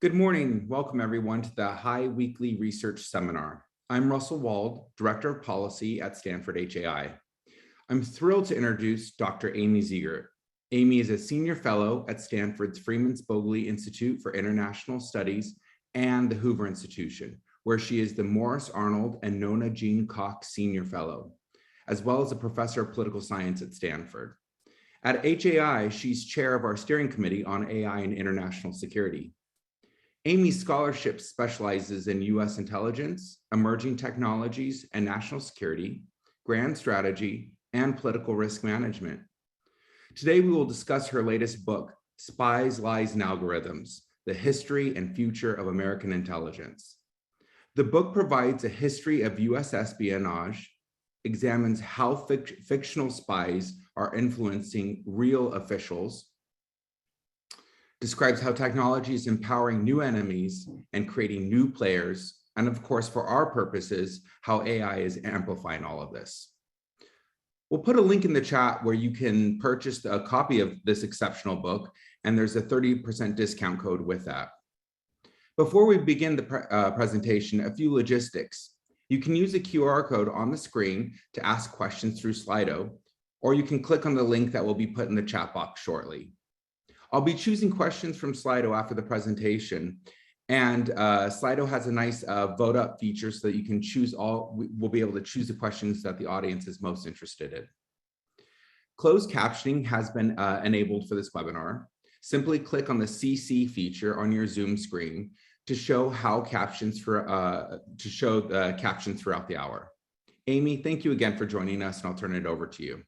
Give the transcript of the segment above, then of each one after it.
Good morning. Welcome everyone to the High Weekly Research Seminar. I'm Russell Wald, Director of Policy at Stanford HAI. I'm thrilled to introduce Dr. Amy Zegart. Amy is a Senior Fellow at Stanford's Freeman Spogli Institute for International Studies and the Hoover Institution, where she is the Morris Arnold and Nona Jean Cox Senior Fellow, as well as a Professor of Political Science at Stanford. At HAI, she's chair of our steering committee on AI and international security. Amy's scholarship specializes in U.S. intelligence, emerging technologies and national security, grand strategy, and political risk management. Today, we will discuss her latest book, Spies, Lies, and Algorithms: The History and Future of American Intelligence. The book provides a history of U.S. espionage, examines how fictional spies are influencing real officials, describes how technology is empowering new enemies and creating new players, and of course, for our purposes, how AI is amplifying all of this. We'll put a link in the chat where you can purchase a copy of this exceptional book, and there's a 30% discount code with that. Before we begin the presentation, a few logistics. You can use the QR code on the screen to ask questions through Slido, or you can click on the link that will be put in the chat box shortly. I'll be choosing questions from Slido after the presentation, and Slido has a nice vote up feature so that you can choose we'll be able to choose the questions that the audience is most interested in. Closed captioning has been enabled for this webinar. Simply click on the CC feature on your Zoom screen to show the captions throughout the hour. Amy, thank you again for joining us, and I'll turn it over to you.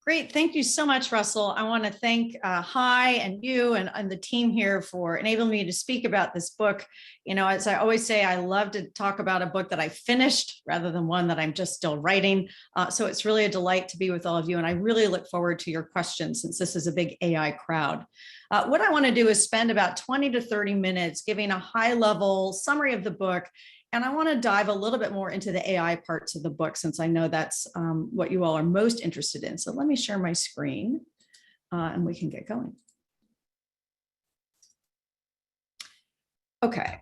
Great. Thank you so much, Russell. I want to thank HI and you and the team here for enabling me to speak about this book. You know, as I always say, I love to talk about a book that I finished rather than one that I'm just still writing. So it's really a delight to be with all of you. And I really look forward to your questions since this is a big AI crowd. What I want to do is spend about 20 to 30 minutes giving a high-level summary of the book. And I want to dive a little bit more into the AI parts of the book, since I know that's what you all are most interested in. So let me share my screen and we can get going. Okay.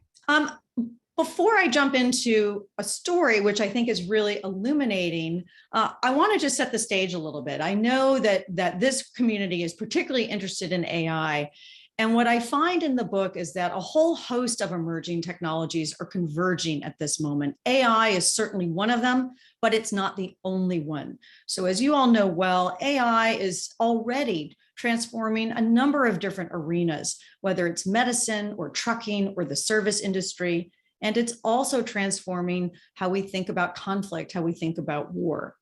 Before I jump into a story, which I think is really illuminating, I want to just set the stage a little bit. I know that this community is particularly interested in AI. And what I find in the book is that a whole host of emerging technologies are converging at this moment. AI is certainly one of them, but it's not the only one. So as you all know well, AI is already transforming a number of different arenas, whether it's medicine or trucking or the service industry. And it's also transforming how we think about conflict, how we think about war.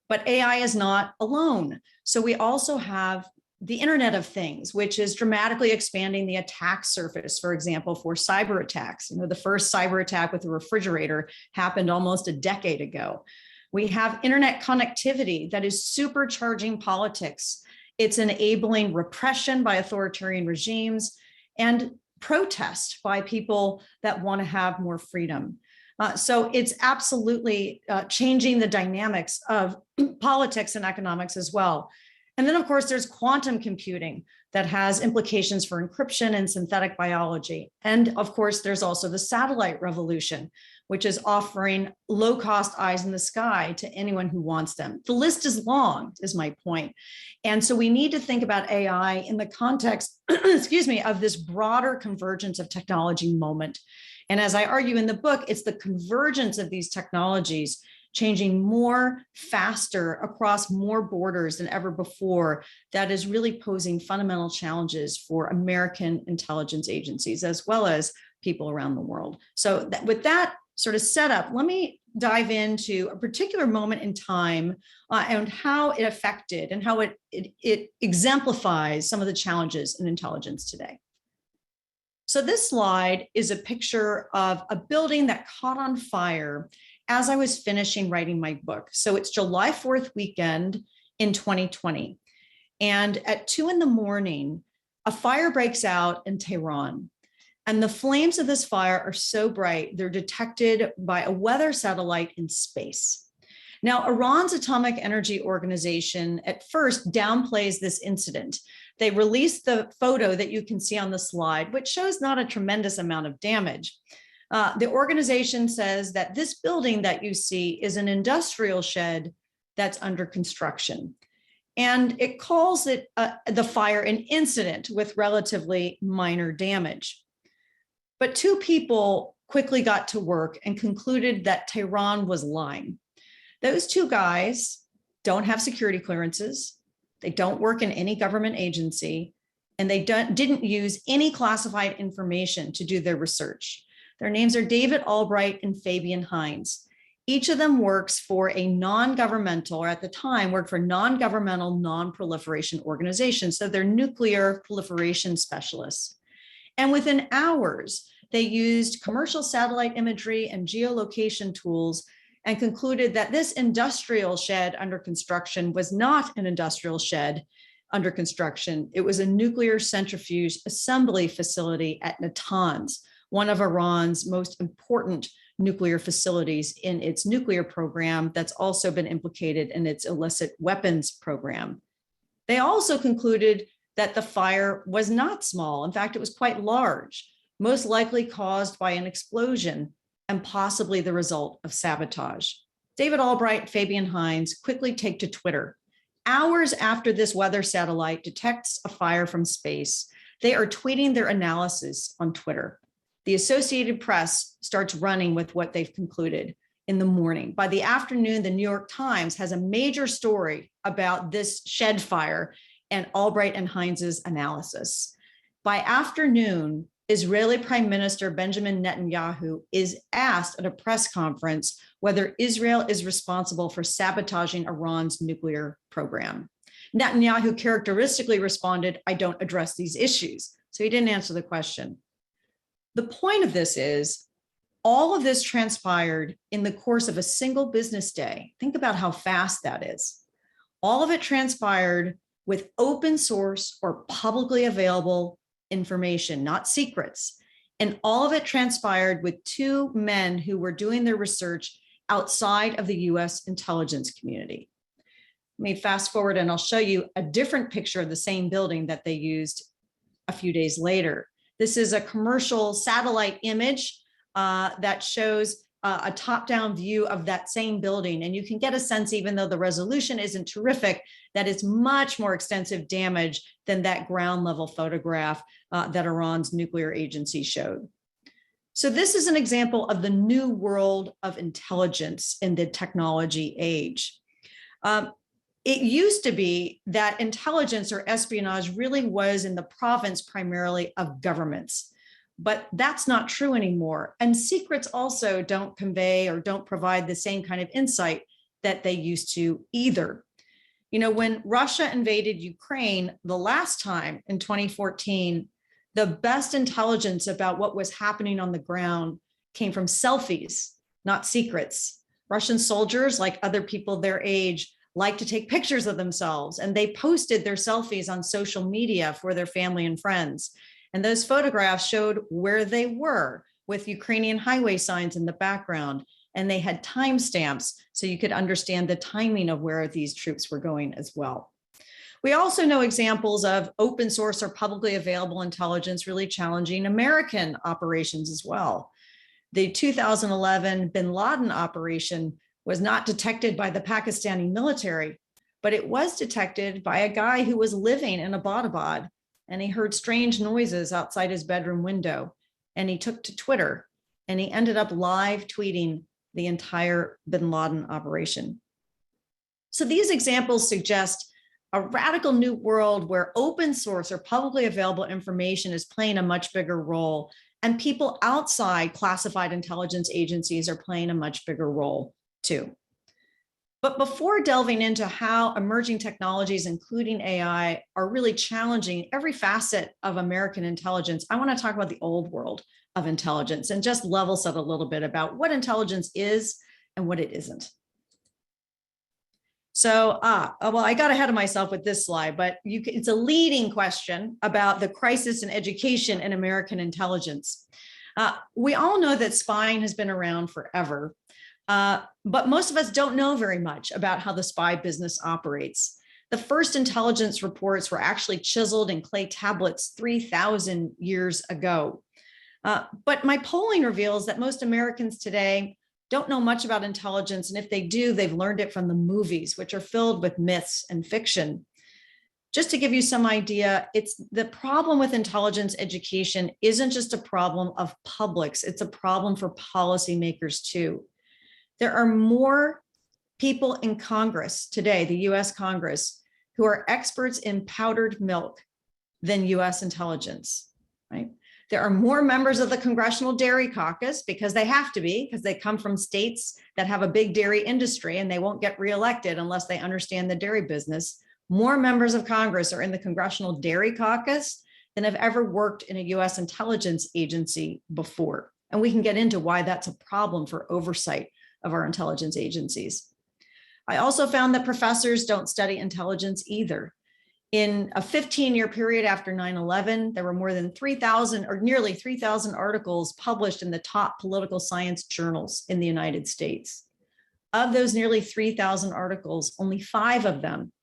But AI is not alone. So we also have the Internet of Things, which is dramatically expanding the attack surface, for example, for cyber attacks. You know, the first cyber attack with a refrigerator happened almost a decade ago. We have internet connectivity that is supercharging politics. It's enabling repression by authoritarian regimes and protest by people that want to have more freedom. So it's absolutely changing the dynamics of politics and economics as well. And then, of course, there's quantum computing that has implications for encryption and synthetic biology. And of course, there's also the satellite revolution, which is offering low-cost eyes in the sky to anyone who wants them. The list is long, is my point. And so we need to think about AI in the context, excuse me, of this broader convergence of technology moment. And as I argue in the book, it's the convergence of these technologies changing more, faster, across more borders than ever before, that is really posing fundamental challenges for American intelligence agencies, as well as people around the world. So with that sort of setup, let me dive into a particular moment in time and how it affected and how it exemplifies some of the challenges in intelligence today. So this slide is a picture of a building that caught on fire as I was finishing writing my book. So it's July 4th weekend in 2020. And at 2 in the morning, a fire breaks out in Tehran. And the flames of this fire are so bright, they're detected by a weather satellite in space. Now, Iran's Atomic Energy Organization at first downplays this incident. They released the photo that you can see on the slide, which shows not a tremendous amount of damage. The organization says that this building that you see is an industrial shed that's under construction. And it calls it the fire an incident with relatively minor damage. But two people quickly got to work and concluded that Tehran was lying. Those two guys don't have security clearances. They don't work in any government agency, and they didn't use any classified information to do their research. Their names are David Albright and Fabian Hines. Each of them works for a non-governmental, or at the time worked for non-governmental non-proliferation organizations. So they're nuclear proliferation specialists. And within hours, they used commercial satellite imagery and geolocation tools and concluded that this industrial shed under construction was not an industrial shed under construction. It was a nuclear centrifuge assembly facility at Natanz, one of Iran's most important nuclear facilities in its nuclear program that's also been implicated in its illicit weapons program. They also concluded that the fire was not small. In fact, it was quite large, most likely caused by an explosion and possibly the result of sabotage. David Albright and Fabian Hines quickly take to Twitter. Hours after this weather satellite detects a fire from space, they are tweeting their analysis on Twitter. The Associated Press starts running with what they've concluded in the morning. By the afternoon, the New York Times has a major story about this shed fire and Albright and Hines's analysis. By afternoon, Israeli Prime Minister Benjamin Netanyahu is asked at a press conference whether Israel is responsible for sabotaging Iran's nuclear program. Netanyahu characteristically responded, "I don't address these issues." So he didn't answer the question. The point of this is, all of this transpired in the course of a single business day. Think about how fast that is. All of it transpired with open source or publicly available information, not secrets. And all of it transpired with two men who were doing their research outside of the US intelligence community. Let me fast forward and I'll show you a different picture of the same building that they used a few days later. This is a commercial satellite image that shows a top-down view of that same building. And you can get a sense, even though the resolution isn't terrific, that it's much more extensive damage than that ground level photograph that Iran's nuclear agency showed. So this is an example of the new world of intelligence in the technology age. It used to be that intelligence or espionage really was in the province primarily of governments, but that's not true anymore. And secrets also don't convey or don't provide the same kind of insight that they used to either. You know, when Russia invaded Ukraine the last time in 2014, the best intelligence about what was happening on the ground came from selfies, not secrets. Russian soldiers, like other people their age, like to take pictures of themselves, and they posted their selfies on social media for their family and friends. And those photographs showed where they were with Ukrainian highway signs in the background, and they had timestamps so you could understand the timing of where these troops were going as well. We also know examples of open source or publicly available intelligence really challenging American operations as well. The 2011 bin Laden operation was not detected by the Pakistani military, but it was detected by a guy who was living in Abbottabad, and he heard strange noises outside his bedroom window, and he took to Twitter, and he ended up live tweeting the entire bin Laden operation. So these examples suggest a radical new world where open source or publicly available information is playing a much bigger role, and people outside classified intelligence agencies are playing a much bigger role too. But before delving into how emerging technologies, including AI, are really challenging every facet of American intelligence, I want to talk about the old world of intelligence and just level set a little bit about what intelligence is and what it isn't. So, well, I got ahead of myself with this slide, but it's a leading question about the crisis in education and American intelligence. We all know that spying has been around forever. But most of us don't know very much about how the spy business operates. The first intelligence reports were actually chiseled in clay tablets 3,000 years ago. But my polling reveals that most Americans today don't know much about intelligence. And if they do, they've learned it from the movies, which are filled with myths and fiction. Just to give you some idea, it's the problem with intelligence education isn't just a problem of publics, it's a problem for policymakers too. There are more people in Congress today, the US Congress, who are experts in powdered milk than US intelligence, right? There are more members of the Congressional Dairy Caucus because they have to be, because they come from states that have a big dairy industry and they won't get reelected unless they understand the dairy business. More members of Congress are in the Congressional Dairy Caucus than have ever worked in a US intelligence agency before. And we can get into why that's a problem for oversight of our intelligence agencies. I also found that professors don't study intelligence either. In a 15-year period after 9/11, there were more than 3,000 or nearly 3,000 articles published in the top political science journals in the United States. Of those nearly 3,000 articles, only 5 of them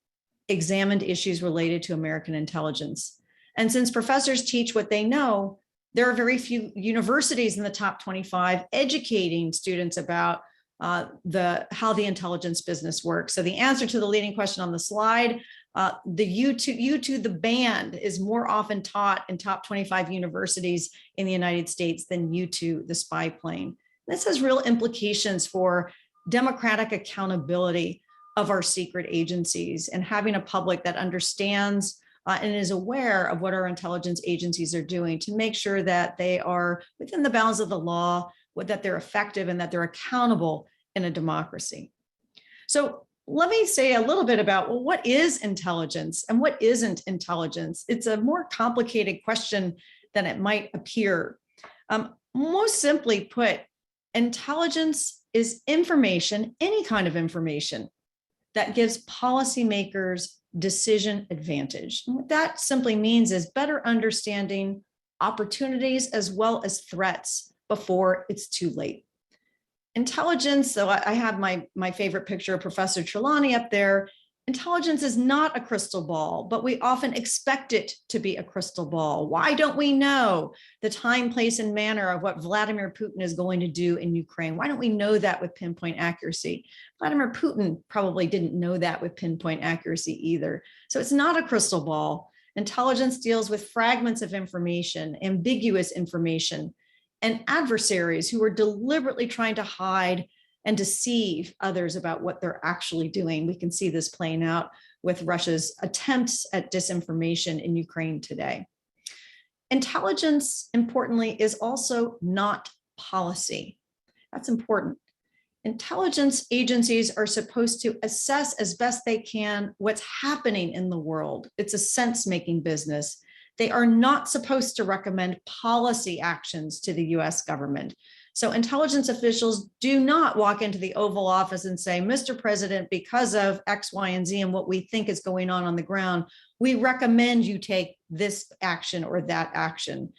examined issues related to American intelligence. And since professors teach what they know, there are very few universities in the top 25 educating students about how the intelligence business works. So the answer to the leading question on the slide, the U2, the band is more often taught in top 25 universities in the United States than U2, the spy plane. This has real implications for democratic accountability of our secret agencies and having a public that understands and is aware of what our intelligence agencies are doing to make sure that they are within the bounds of the law, that they're effective and that they're accountable in a democracy. So let me say a little bit about, well, what is intelligence and what isn't intelligence? It's a more complicated question than it might appear. Most simply put, intelligence is information, any kind of information that gives policymakers decision advantage. And what that simply means is better understanding opportunities as well as threats before it's too late. Intelligence, so I have my favorite picture of Professor Trelawney up there. Intelligence is not a crystal ball, but we often expect it to be a crystal ball. Why don't we know the time, place, and manner of what Vladimir Putin is going to do in Ukraine? Why don't we know that with pinpoint accuracy? Vladimir Putin probably didn't know that with pinpoint accuracy either. So it's not a crystal ball. Intelligence deals with fragments of information, ambiguous information, and adversaries who are deliberately trying to hide and deceive others about what they're actually doing. We can see this playing out with Russia's attempts at disinformation in Ukraine today. Intelligence, importantly, is also not policy. That's important. Intelligence agencies are supposed to assess as best they can what's happening in the world. It's a sense-making business. They are not supposed to recommend policy actions to the US government. So intelligence officials do not walk into the Oval Office and say, Mr. President, because of X, Y, and Z and what we think is going on the ground, we recommend you take this action or that action.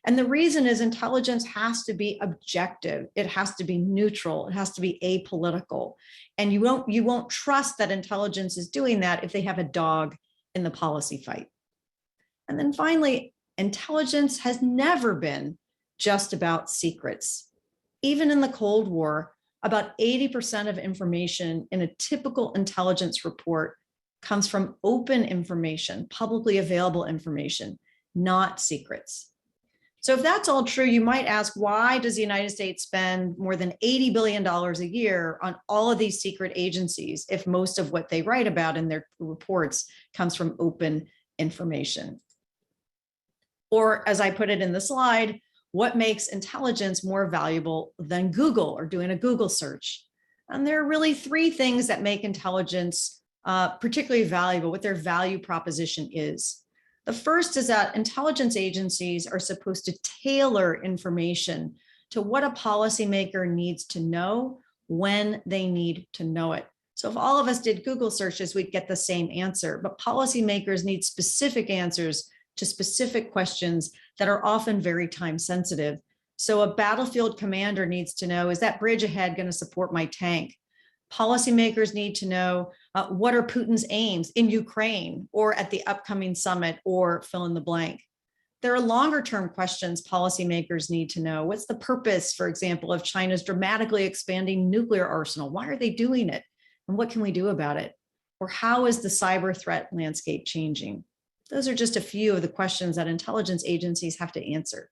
And the reason is intelligence has to be objective. It has to be neutral. It has to be apolitical. And you won't trust that intelligence is doing that if they have a dog in the policy fight. And then finally, intelligence has never been just about secrets. Even in the Cold War, about 80% of information in a typical intelligence report comes from open information, publicly available information, not secrets. So if that's all true, you might ask, why does the United States spend more than $80 billion a year on all of these secret agencies if most of what they write about in their reports comes from open information? Or as I put it in the slide, what makes intelligence more valuable than Google or doing a Google search? And there are really 3 things that make intelligence particularly valuable, what their value proposition is. The first is that intelligence agencies are supposed to tailor information to what a policymaker needs to know when they need to know it. So if all of us did Google searches, we'd get the same answer, but policymakers need specific answers to specific questions that are often very time sensitive. So a battlefield commander needs to know, is that bridge ahead going to support my tank? Policymakers need to know what are Putin's aims in Ukraine or at the upcoming summit or fill in the blank. There are longer term questions policymakers need to know. What's the purpose, for example, of China's dramatically expanding nuclear arsenal? Why are they doing it? And what can we do about it? Or how is the cyber threat landscape changing? Those are just a few of the questions that intelligence agencies have to answer.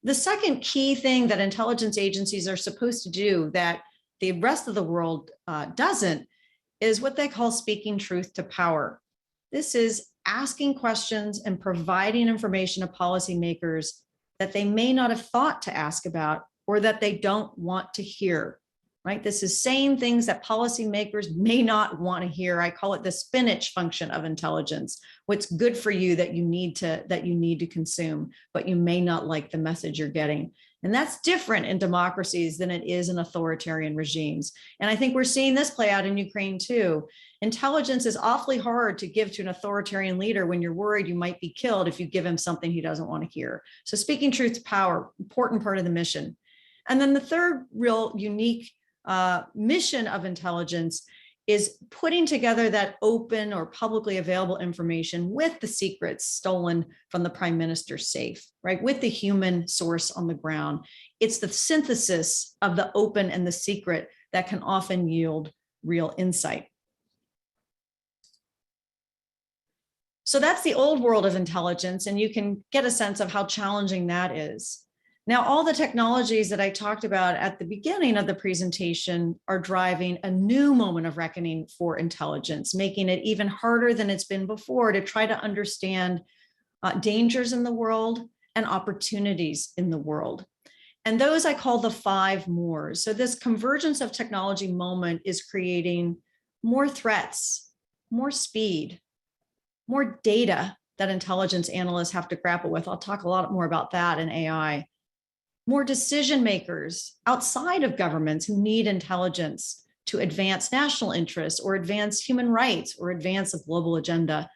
The second key thing that intelligence agencies are supposed to do that the rest of the world doesn't is what they call speaking truth to power. This is asking questions and providing information to policymakers that they may not have thought to ask about or that they don't want to hear, right? This is saying things that policymakers may not want to hear. I call it the spinach function of intelligence. What's good for you that you need to consume, but you may not like the message you're getting. And that's different in democracies than it is in authoritarian regimes. And I think we're seeing this play out in Ukraine too. Intelligence is awfully hard to give to an authoritarian leader when you're worried you might be killed if you give him something he doesn't want to hear. So speaking truth to power, important part of the mission. And then the third real unique mission of intelligence is putting together that open or publicly available information with the secrets stolen from the prime minister's safe, right? With the human source on the ground. It's the synthesis of the open and the secret that can often yield real insight. So that's the old world of intelligence, and you can get a sense of how challenging that is. Now, all the technologies that I talked about at the beginning of the presentation are driving a new moment of reckoning for intelligence, making it even harder than it's been before to try to understand dangers in the world and opportunities in the world. And those I call the 5 mores. So this convergence of technology moment is creating more threats, more speed, more data that intelligence analysts have to grapple with. I'll talk a lot more about that in AI. More decision makers outside of governments who need intelligence to advance national interests or advance human rights or advance a global agenda.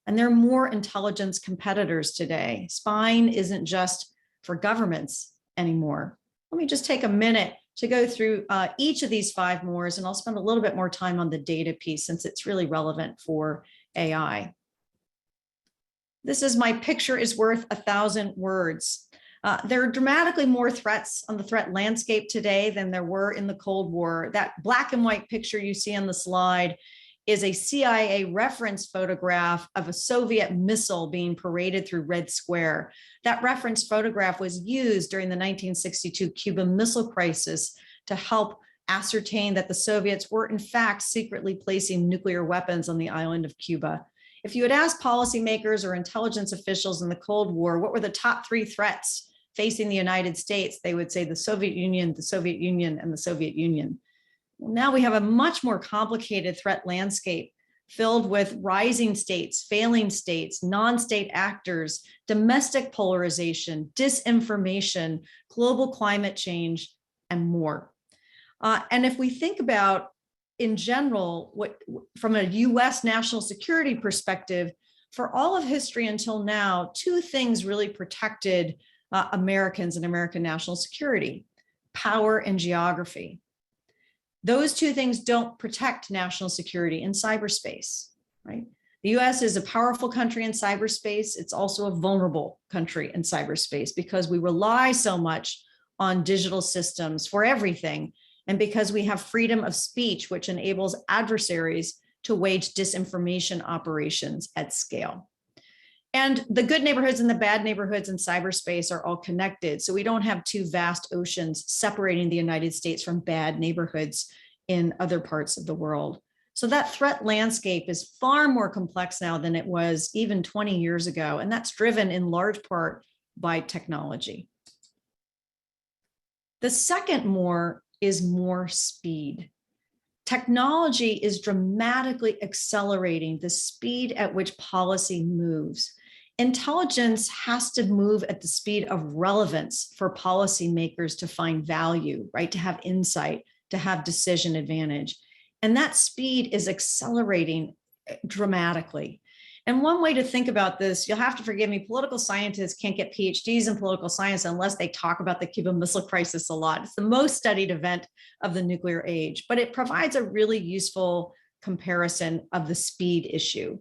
And there are more intelligence competitors today. Spying isn't just for governments anymore. Let me just take a minute to go through each of these 5 mores, and I'll spend a little bit more time on the data piece since it's really relevant for AI. This is my picture is worth 1,000 words. There are dramatically more threats on the threat landscape today than there were in the Cold War. That black and white picture you see on the slide is a CIA reference photograph of a Soviet missile being paraded through Red Square. That reference photograph was used during the 1962 Cuban Missile Crisis to help ascertain that the Soviets were in fact secretly placing nuclear weapons on the island of Cuba. If you had asked policymakers or intelligence officials in the Cold War, what were the top 3 threats facing the United States, they would say the Soviet Union, the Soviet Union, and the Soviet Union. Well, now we have a much more complicated threat landscape filled with rising states, failing states, non-state actors, domestic polarization, disinformation, global climate change, and more. And if we think about, in general, from a US national security perspective, for all of history until now, 2 things really protected Americans and American national security: power and geography. Those 2 things don't protect national security in cyberspace, right? The US is a powerful country in cyberspace. It's also a vulnerable country in cyberspace because we rely so much on digital systems for everything, and because we have freedom of speech, which enables adversaries to wage disinformation operations at scale. And the good neighborhoods and the bad neighborhoods in cyberspace are all connected. So we don't have 2 vast oceans separating the United States from bad neighborhoods in other parts of the world. So that threat landscape is far more complex now than it was even 20 years ago. And that's driven in large part by technology. The second more is more speed. Technology is dramatically accelerating the speed at which policy moves. Intelligence has to move at the speed of relevance for policymakers to find value, right? To have insight, to have decision advantage. And that speed is accelerating dramatically. And one way to think about this, you'll have to forgive me, political scientists can't get PhDs in political science unless they talk about the Cuban Missile Crisis a lot. It's the most studied event of the nuclear age, but it provides a really useful comparison of the speed issue.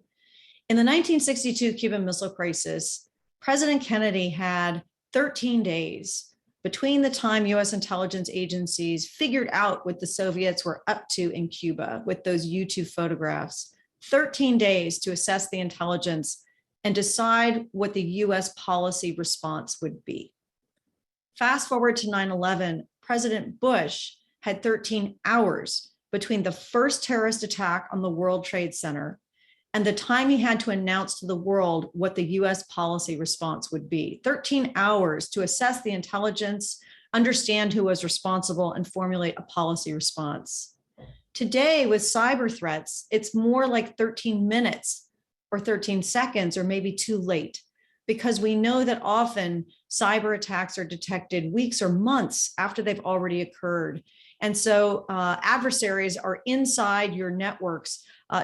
In the 1962 Cuban Missile Crisis, President Kennedy had 13 days between the time US intelligence agencies figured out what the Soviets were up to in Cuba with those U-2 photographs, 13 days to assess the intelligence and decide what the US policy response would be. Fast forward to 9/11, President Bush had 13 hours between the first terrorist attack on the World Trade Center and the time he had to announce to the world what the US policy response would be. 13 hours to assess the intelligence, understand who was responsible, and formulate a policy response. Today, with cyber threats, it's more like 13 minutes or 13 seconds, or maybe too late, because we know that often cyber attacks are detected weeks or months after they've already occurred. And so adversaries are inside your networks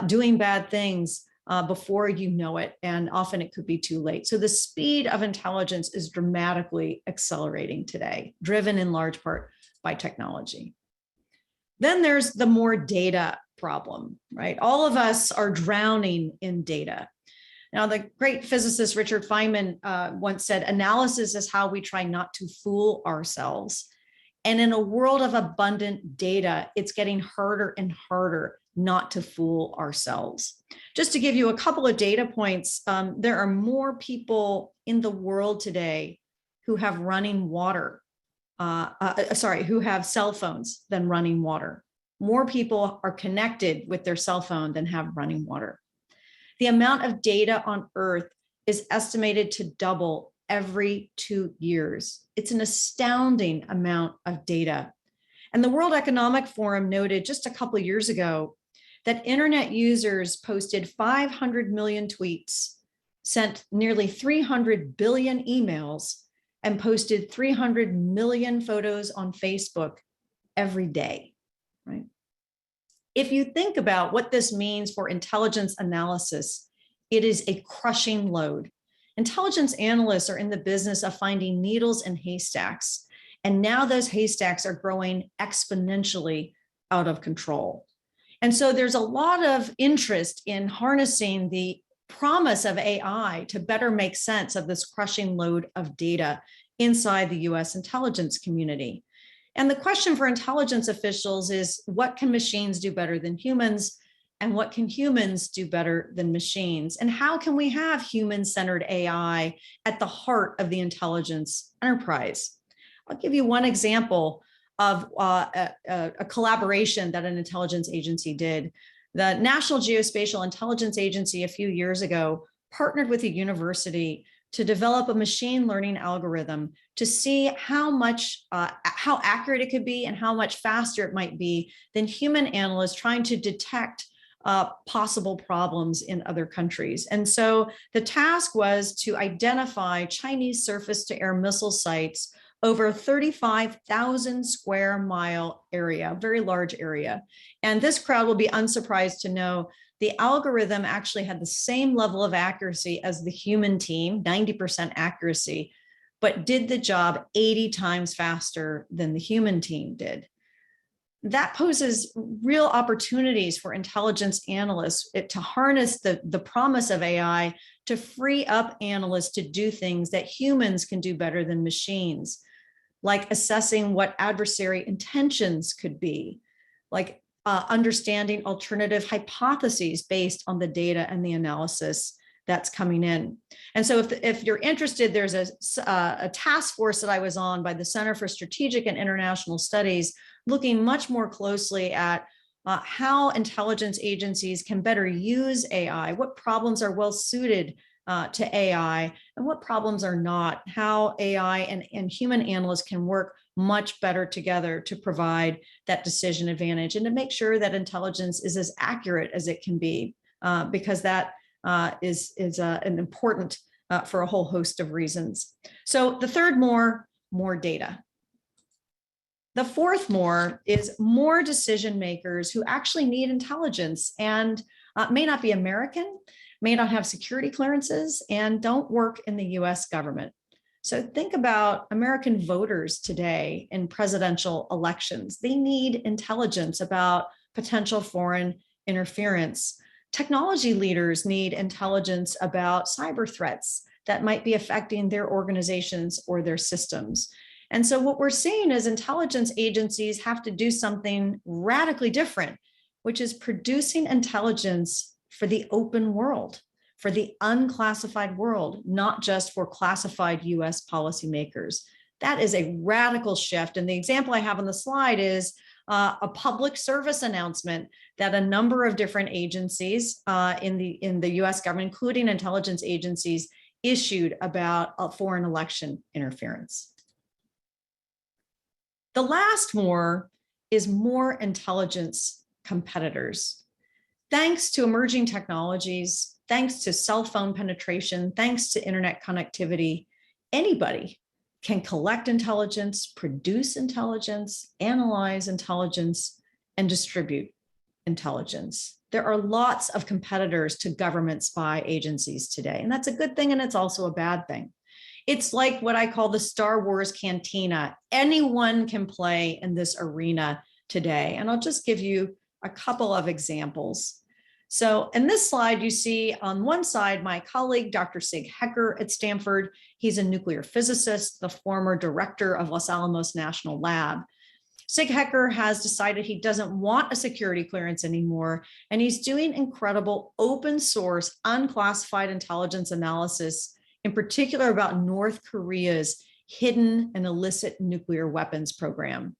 doing bad things before you know it, and often it could be too late. So the speed of intelligence is dramatically accelerating today, driven in large part by technology. Then there's the more data problem, right? All of us are drowning in data. Now, the great physicist Richard Feynman once said, analysis is how we try not to fool ourselves. And in a world of abundant data, it's getting harder and harder not to fool ourselves. Just to give you a couple of data points, there are more people in the world today who have running water, who have cell phones than running water. More people are connected with their cell phone than have running water. The amount of data on Earth is estimated to double every 2 years. It's an astounding amount of data. And the World Economic Forum noted just a couple of years ago that internet users posted 500 million tweets, sent nearly 300 billion emails, and posted 300 million photos on Facebook every day, right? If you think about what this means for intelligence analysis, it is a crushing load. Intelligence analysts are in the business of finding needles in haystacks, and now those haystacks are growing exponentially out of control. And so there's a lot of interest in harnessing the promise of AI to better make sense of this crushing load of data inside the US intelligence community. And the question for intelligence officials is, what can machines do better than humans? And what can humans do better than machines? And how can we have human-centered AI at the heart of the intelligence enterprise? I'll give you one example of a collaboration that an intelligence agency did. The National Geospatial Intelligence Agency a few years ago partnered with a university to develop a machine learning algorithm to see how accurate it could be and how much faster it might be than human analysts trying to detect possible problems in other countries. And so the task was to identify Chinese surface-to-air missile sites over a 35,000 square mile area, very large area. And this crowd will be unsurprised to know the algorithm actually had the same level of accuracy as the human team, 90% accuracy, but did the job 80 times faster than the human team did. That poses real opportunities for intelligence analysts to harness the promise of AI to free up analysts to do things that humans can do better than machines, like assessing what adversary intentions could be, like understanding alternative hypotheses based on the data and the analysis that's coming in. And so if you're interested, there's a task force that I was on by the Center for Strategic and International Studies, looking much more closely at how intelligence agencies can better use AI, what problems are well suited to AI and what problems are not, how AI and human analysts can work much better together to provide that decision advantage and to make sure that intelligence is as accurate as it can be, because that is an important for a whole host of reasons. So the third more data. The fourth more is more decision makers who actually need intelligence and may not be American, may not have security clearances, and don't work in the US government. So think about American voters today in presidential elections. They need intelligence about potential foreign interference. Technology leaders need intelligence about cyber threats that might be affecting their organizations or their systems. And so what we're seeing is intelligence agencies have to do something radically different, which is producing intelligence for the open world, for the unclassified world, not just for classified US policymakers. That is a radical shift. And the example I have on the slide is a public service announcement that a number of different agencies in the US government, including intelligence agencies, issued about foreign election interference. The last more is more intelligence competitors. Thanks to emerging technologies, thanks to cell phone penetration, thanks to internet connectivity, anybody can collect intelligence, produce intelligence, analyze intelligence, and distribute intelligence. There are lots of competitors to government spy agencies today, and that's a good thing, and it's also a bad thing. It's like what I call the Star Wars cantina. Anyone can play in this arena today, and I'll just give you a couple of examples. So in this slide, you see on one side, my colleague, Dr. Sig Hecker at Stanford. He's a nuclear physicist, the former director of Los Alamos National Lab. Sig Hecker has decided he doesn't want a security clearance anymore, and he's doing incredible open source, unclassified intelligence analysis, in particular about North Korea's hidden and illicit nuclear weapons program.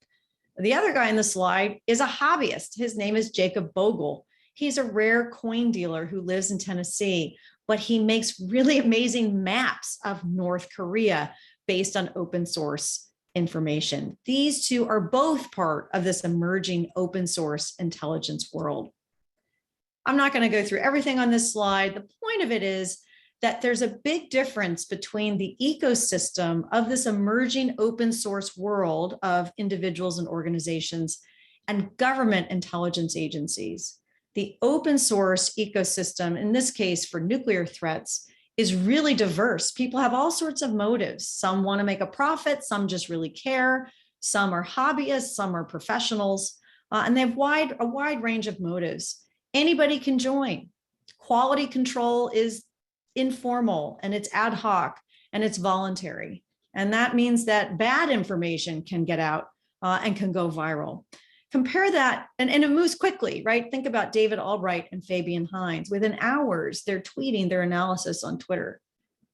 The other guy in the slide is a hobbyist. His name is Jacob Bogle. He's a rare coin dealer who lives in Tennessee, but he makes really amazing maps of North Korea based on open source information. These two are both part of this emerging open source intelligence world. I'm not going to go through everything on this slide. The point of it is that there's a big difference between the ecosystem of this emerging open source world of individuals and organizations and government intelligence agencies. The open source ecosystem, in this case for nuclear threats, is really diverse. People have all sorts of motives. Some want to make a profit, some just really care, some are hobbyists, some are professionals, and they have a wide range of motives. Anybody can join. Quality control is informal and it's ad hoc and it's voluntary. And that means that bad information can get out and can go viral. Compare that, and it moves quickly, right? Think about David Albright and Fabian Hines. Within hours, they're tweeting their analysis on Twitter.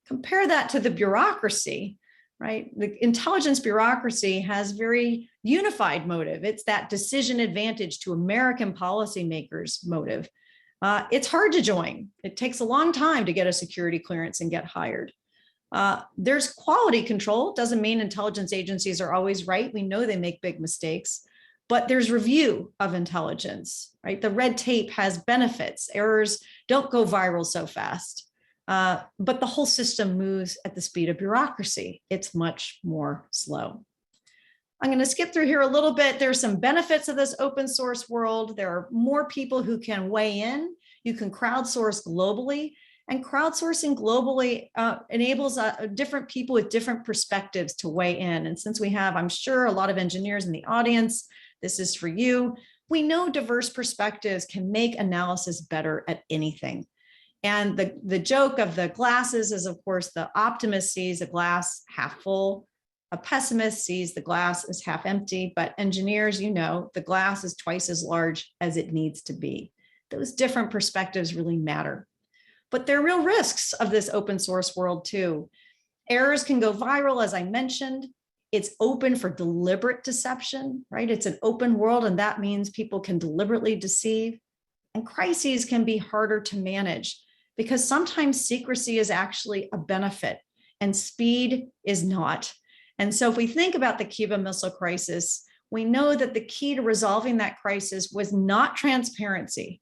Compare that to the bureaucracy, right? The intelligence bureaucracy has very unified motive. It's that decision advantage to American policymakers motive. It's hard to join. It takes a long time to get a security clearance and get hired. There's quality control. Doesn't mean intelligence agencies are always right. We know they make big mistakes. But there's review of intelligence, right? The red tape has benefits. Errors don't go viral so fast. But the whole system moves at the speed of bureaucracy. It's much more slow. I'm going to skip through here a little bit. There's some benefits of this open source world. There are more people who can weigh in. You can crowdsource globally. And crowdsourcing globally enables different people with different perspectives to weigh in. And since we have, I'm sure, a lot of engineers in the audience, this is for you. We know diverse perspectives can make analysis better at anything. And the joke of the glasses is, of course, the optimist sees a glass half full. A pessimist sees the glass as half empty. But engineers, you know, the glass is twice as large as it needs to be. Those different perspectives really matter. But there are real risks of this open source world too. Errors can go viral, as I mentioned. It's open for deliberate deception, right? It's an open world, and that means people can deliberately deceive. And crises can be harder to manage because sometimes secrecy is actually a benefit and speed is not. And so if we think about the Cuban Missile Crisis, we know that the key to resolving that crisis was not transparency.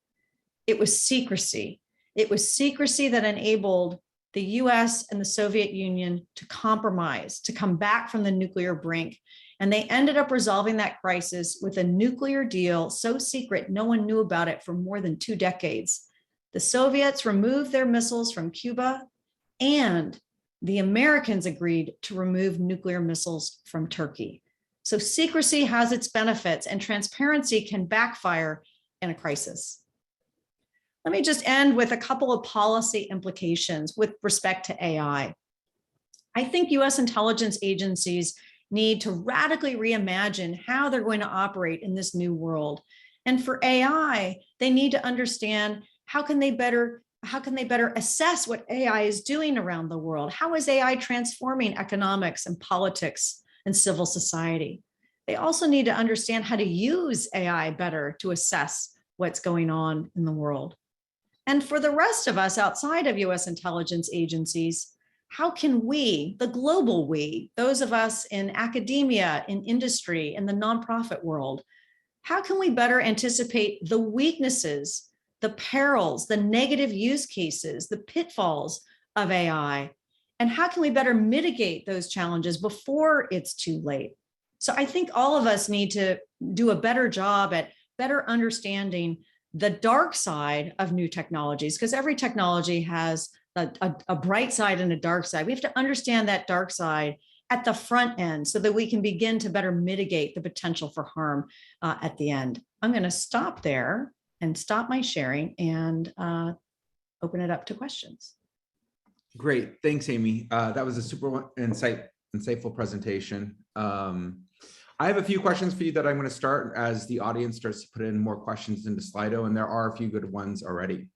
It was secrecy. It was secrecy that enabled the US and the Soviet Union to compromise, to come back from the nuclear brink. And they ended up resolving that crisis with a nuclear deal so secret, no one knew about it for more than 2 decades. The Soviets removed their missiles from Cuba, and the Americans agreed to remove nuclear missiles from Turkey. So secrecy has its benefits, and transparency can backfire in a crisis. Let me just end with a couple of policy implications with respect to AI. I think US intelligence agencies need to radically reimagine how they're going to operate in this new world. And for AI, they need to understand how can they better assess what AI is doing around the world? How is AI transforming economics and politics and civil society? They also need to understand how to use AI better to assess what's going on in the world. And for the rest of us outside of US intelligence agencies, how can we, the global we, those of us in academia, in industry, in the nonprofit world, how can we better anticipate the weaknesses, the perils, the negative use cases, the pitfalls of AI? And how can we better mitigate those challenges before it's too late? So I think all of us need to do a better job at better understanding the dark side of new technologies, because every technology has a bright side and a dark side. We have to understand that dark side at the front end so that we can begin to better mitigate the potential for harm at the end. I'm going to stop there and stop my sharing and open it up to questions. Great. Thanks, Amy. That was a super insightful presentation. I have a few questions for you that I'm going to start as the audience starts to put in more questions into Slido, and there are a few good ones already.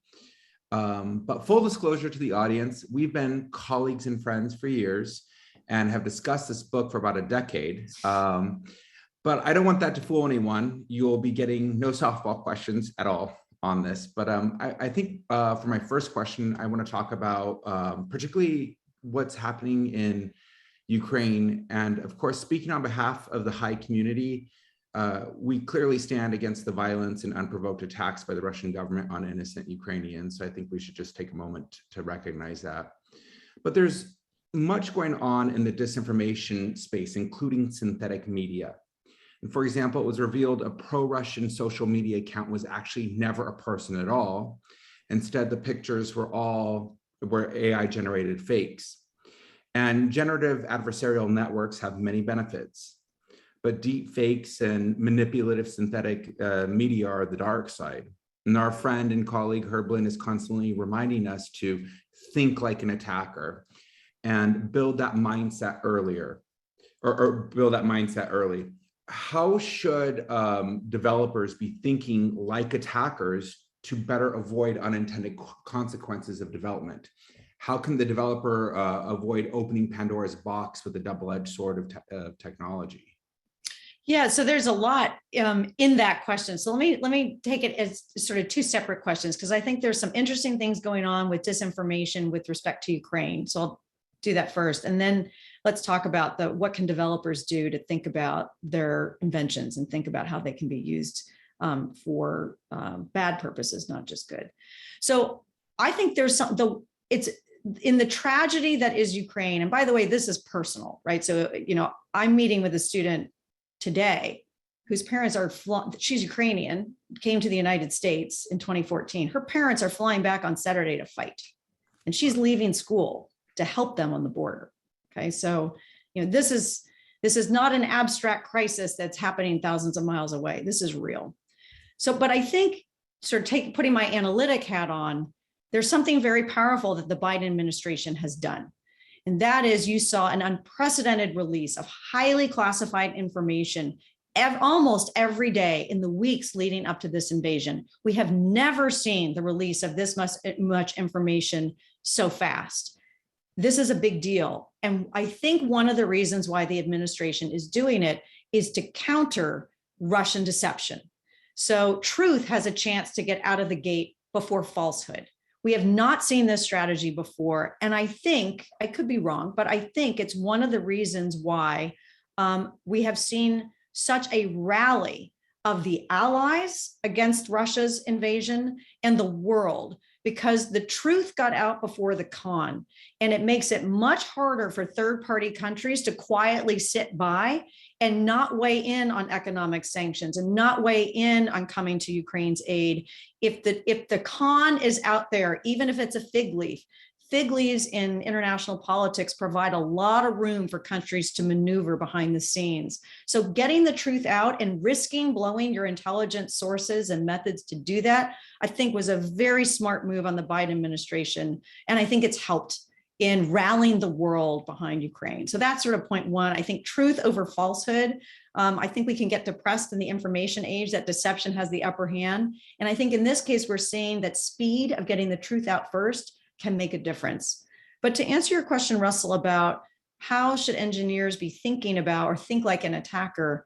But full disclosure to the audience, we've been colleagues and friends for years and have discussed this book for about a decade. But I don't want that to fool anyone. You'll be getting no softball questions at all on this. But I think for my first question, I want to talk about particularly what's happening in Ukraine. And of course, speaking on behalf of the High community, we clearly stand against the violence and unprovoked attacks by the Russian government on innocent Ukrainians. So I think we should just take a moment to recognize that. But there's much going on in the disinformation space, including synthetic media. And for example, it was revealed a pro-Russian social media account was actually never a person at all. Instead, the pictures were AI generated fakes. And generative adversarial networks have many benefits, but deep fakes and manipulative synthetic media are the dark side. And our friend and colleague Herblin is constantly reminding us to think like an attacker and build that mindset earlier, or build that mindset early. How should developers be thinking like attackers to better avoid unintended consequences of development? How can the developer avoid opening Pandora's box with a double-edged sword of technology? Yeah, so there's a lot in that question. So let me take it as sort of two separate questions, because I think there's some interesting things going on with disinformation with respect to Ukraine. So I'll do that first, and then let's talk about what can developers do to think about their inventions and think about how they can be used for bad purposes, not just good. So I think there's it's in the tragedy that is Ukraine. And by the way, this is personal, right? So, I'm meeting with a student today whose parents are, she's Ukrainian, came to the United States in 2014. Her parents are flying back on Saturday to fight, and she's leaving school to help them on the border. Okay, so, this is not an abstract crisis that's happening thousands of miles away. This is real. So, but I think sort of putting my analytic hat on, there's something very powerful that the Biden administration has done. And that is, you saw an unprecedented release of highly classified information almost every day in the weeks leading up to this invasion. We have never seen the release of this much information so fast. This is a big deal. And I think one of the reasons why the administration is doing it is to counter Russian deception. So truth has a chance to get out of the gate before falsehood. We have not seen this strategy before. And I think, I could be wrong, but I think it's one of the reasons why we have seen such a rally of the allies against Russia's invasion and the world because the truth got out before the con, and it makes it much harder for third-party countries to quietly sit by and not weigh in on economic sanctions and not weigh in on coming to Ukraine's aid. If the con is out there, even if it's a fig leaves in international politics provide a lot of room for countries to maneuver behind the scenes. So getting the truth out and risking blowing your intelligence sources and methods to do that, I think was a very smart move on the Biden administration. And I think it's helped in rallying the world behind Ukraine. So that's sort of point one. I think truth over falsehood. I think we can get depressed in the information age that deception has the upper hand. And I think in this case, we're seeing that speed of getting the truth out first can make a difference. But to answer your question, Russell, about how should engineers be thinking about or think like an attacker,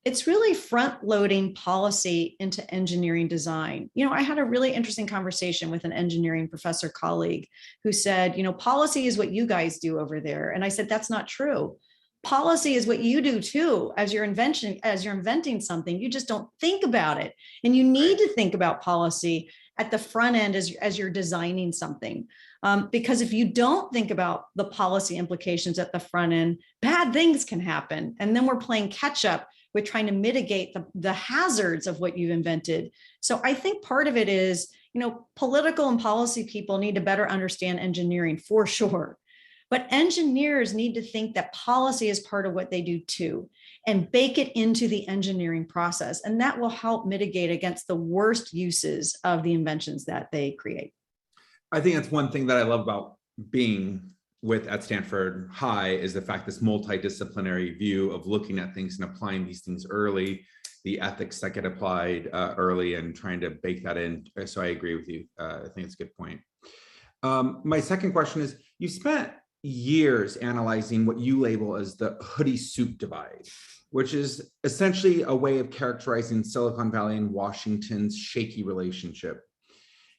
it's really front loading policy into engineering design. I had a really interesting conversation with an engineering professor colleague who said, policy is what you guys do over there. And I said, that's not true. Policy is what you do too. As you're inventing something, you just don't think about it. And you need to think about policy at the front end as you're designing something. Because if you don't think about the policy implications at the front end, bad things can happen. And then we're playing catch up with trying to mitigate the hazards of what you've invented. So I think part of it is, political and policy people need to better understand engineering for sure. But engineers need to think that policy is part of what they do too, and bake it into the engineering process. And that will help mitigate against the worst uses of the inventions that they create. I think that's one thing that I love about being at Stanford High is the fact this multidisciplinary view of looking at things and applying these things early, the ethics that get applied early and trying to bake that in. So I agree with you. I think it's a good point. My second question is, you spent years analyzing what you label as the hoodie soup divide, which is essentially a way of characterizing Silicon Valley and Washington's shaky relationship.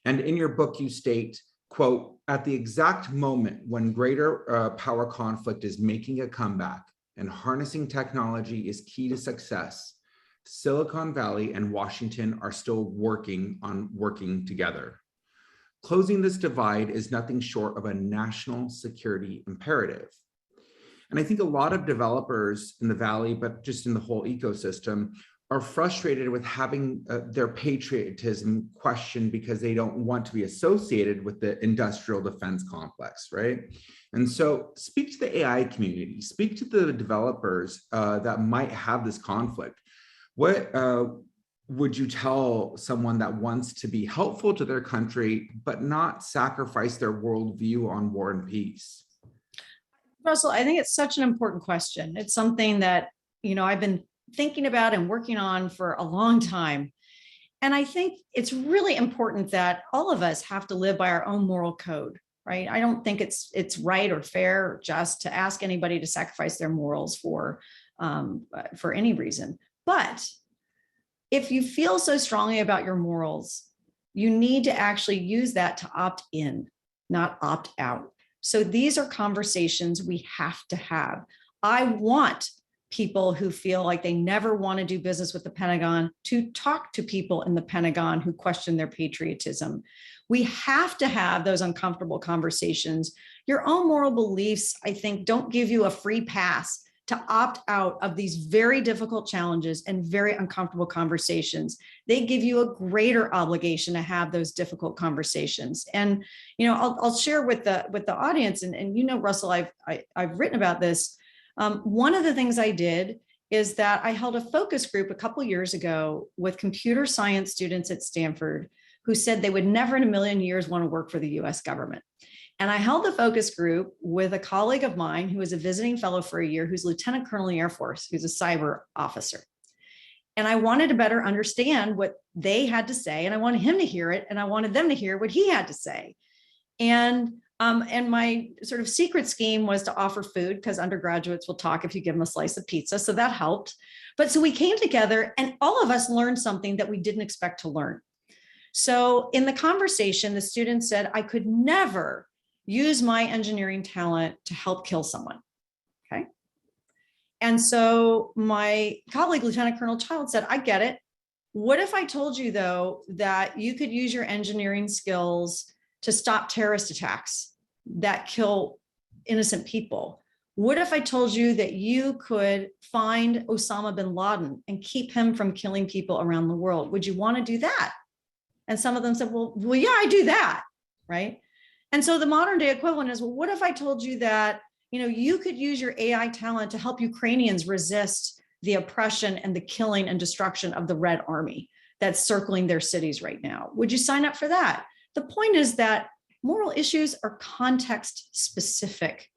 And in your book, you state, quote, at the exact moment when greater power conflict is making a comeback and harnessing technology is key to success, Silicon Valley and Washington are still working together. Closing this divide is nothing short of a national security imperative. And I think a lot of developers in the Valley, but just in the whole ecosystem, are frustrated with having their patriotism questioned because they don't want to be associated with the industrial defense complex, right? And so speak to the AI community, speak to the developers that might have this conflict. What would you tell someone that wants to be helpful to their country, but not sacrifice their worldview on war and peace? Russell, I think it's such an important question. It's something that, I've been thinking about and working on for a long time. And I think it's really important that all of us have to live by our own moral code, right? I don't think it's right or fair or just to ask anybody to sacrifice their morals for any reason. But if you feel so strongly about your morals, you need to actually use that to opt in, not opt out. So these are conversations we have to have. I want people who feel like they never want to do business with the Pentagon to talk to people in the Pentagon who question their patriotism. We have to have those uncomfortable conversations. Your own moral beliefs, I think, don't give you a free pass to opt out of these very difficult challenges and very uncomfortable conversations. They give you a greater obligation to have those difficult conversations. And I'll share with the audience, and Russell, I've written about this. One of the things I did is that I held a focus group a couple years ago with computer science students at Stanford who said they would never in a million years want to work for the US government. And I held the focus group with a colleague of mine who was a visiting fellow for a year, who's Lieutenant Colonel in the Air Force, who's a cyber officer. And I wanted to better understand what they had to say, and I wanted him to hear it, and I wanted them to hear what he had to say. And my sort of secret scheme was to offer food, because undergraduates will talk if you give them a slice of pizza. So that helped. But so we came together and all of us learned something that we didn't expect to learn. So in the conversation, the student said, I could never use my engineering talent to help kill someone. Okay. And so my colleague, Lieutenant Colonel Child, said, I get it. What if I told you, though, that you could use your engineering skills to stop terrorist attacks that kill innocent people? What if I told you that you could find Osama bin Laden and keep him from killing people around the world? Would you want to do that? And some of them said, well, yeah, I do that, right? And so the modern day equivalent is, well, what if I told you that, you could use your AI talent to help Ukrainians resist the oppression and the killing and destruction of the Red Army that's circling their cities right now? Would you sign up for that? The point is that moral issues are context specific,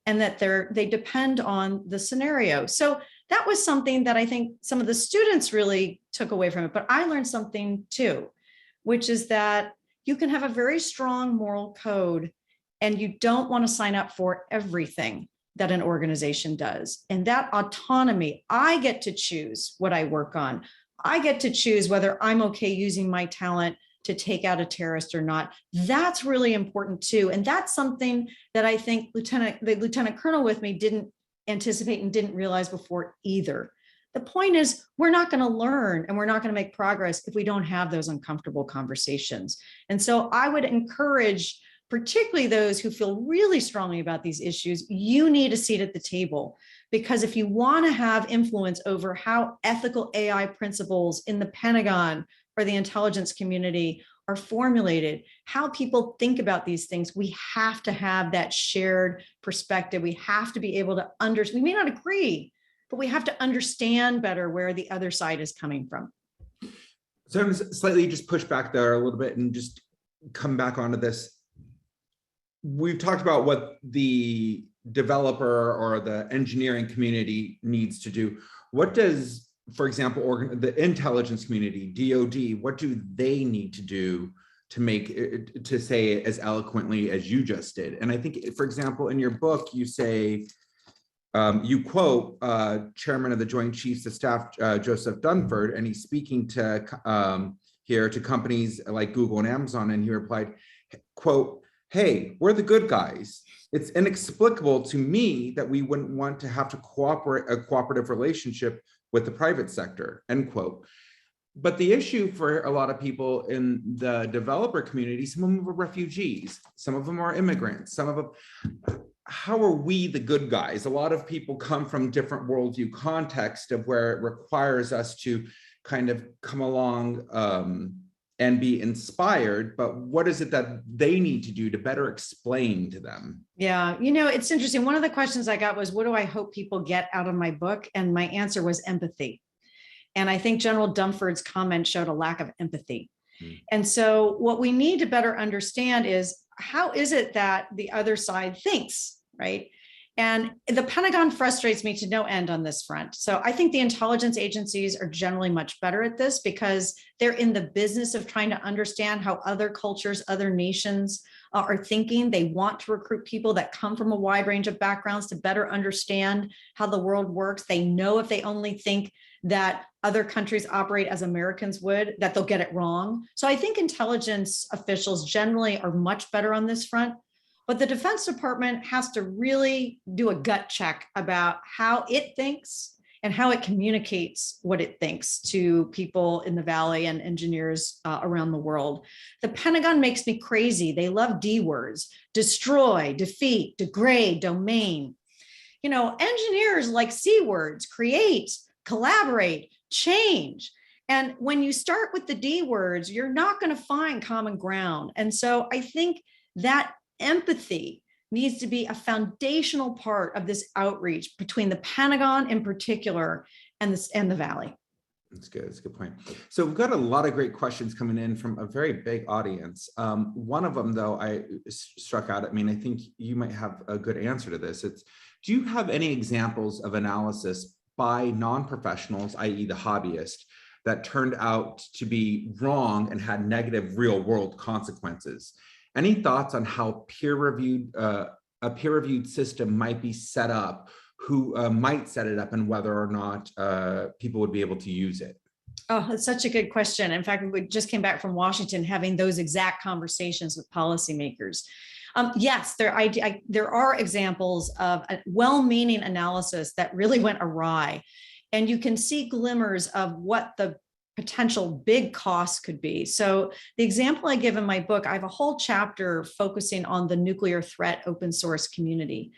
and that they depend on the scenario. So that was something that I think some of the students really took away from it, but I learned something too, which is that you can have a very strong moral code and you don't want to sign up for everything that an organization does. And that autonomy, I get to choose what I work on. I get to choose whether I'm okay using my talent to take out a terrorist or not. That's really important too. And that's something that I think the lieutenant colonel with me didn't anticipate and didn't realize before either. The point is, we're not going to learn and we're not going to make progress if we don't have those uncomfortable conversations. And so I would encourage, particularly those who feel really strongly about these issues, you need a seat at the table. Because if you want to have influence over how ethical AI principles in the Pentagon or the intelligence community are formulated, how people think about these things, we have to have that shared perspective. We have to be able to understand. We may not agree, but we have to understand better where the other side is coming from. So I'm slightly just push back there a little bit and just come back onto this. We've talked about what the developer or the engineering community needs to do. What does, for example, the intelligence community, DoD, what do they need to do to make it, to say it as eloquently as you just did? And I think, for example, in your book, you say, you quote Chairman of the Joint Chiefs of Staff, Joseph Dunford, and he's speaking to here to companies like Google and Amazon, and he replied, quote, "Hey, we're the good guys. It's inexplicable to me that we wouldn't want to have to cooperate a cooperative relationship with the private sector," end quote. But the issue for a lot of people in the developer community, some of them are refugees, some of them are immigrants, some of them, how are we the good guys? A lot of people come from different worldview context of where it requires us to kind of come along and be inspired, but what is it that they need to do to better explain to them? Yeah, it's interesting. One of the questions I got was, what do I hope people get out of my book? And my answer was empathy. And I think General Dunford's comment showed a lack of empathy. And so what we need to better understand is, how is it that the other side thinks, right? And the Pentagon frustrates me to no end on this front. So I think the intelligence agencies are generally much better at this because they're in the business of trying to understand how other cultures, other nations are thinking. They want to recruit people that come from a wide range of backgrounds to better understand how the world works. They know if they only think that other countries operate as Americans would, that they'll get it wrong. So I think intelligence officials generally are much better on this front. But the Defense Department has to really do a gut check about how it thinks and how it communicates what it thinks to people in the Valley and engineers around the world. The Pentagon makes me crazy. They love D words: destroy, defeat, degrade, domain. Engineers like C words: create, collaborate, change. And when you start with the D words, you're not going to find common ground. And so I think that empathy needs to be a foundational part of this outreach between the Pentagon in particular and the Valley. That's good. That's a good point. So we've got a lot of great questions coming in from a very big audience. One of them, though, I struck out at me, and I think you might have a good answer to this. It's, do you have any examples of analysis by non-professionals, i.e. the hobbyist, that turned out to be wrong and had negative real-world consequences? Any thoughts on how a peer-reviewed system might be set up, who might set it up, and whether or not people would be able to use it? Oh, that's such a good question. In fact, we just came back from Washington having those exact conversations with policymakers. Yes, there are examples of a well-meaning analysis that really went awry. And you can see glimmers of what the potential big costs could be. So the example I give in my book, I have a whole chapter focusing on the nuclear threat open source community.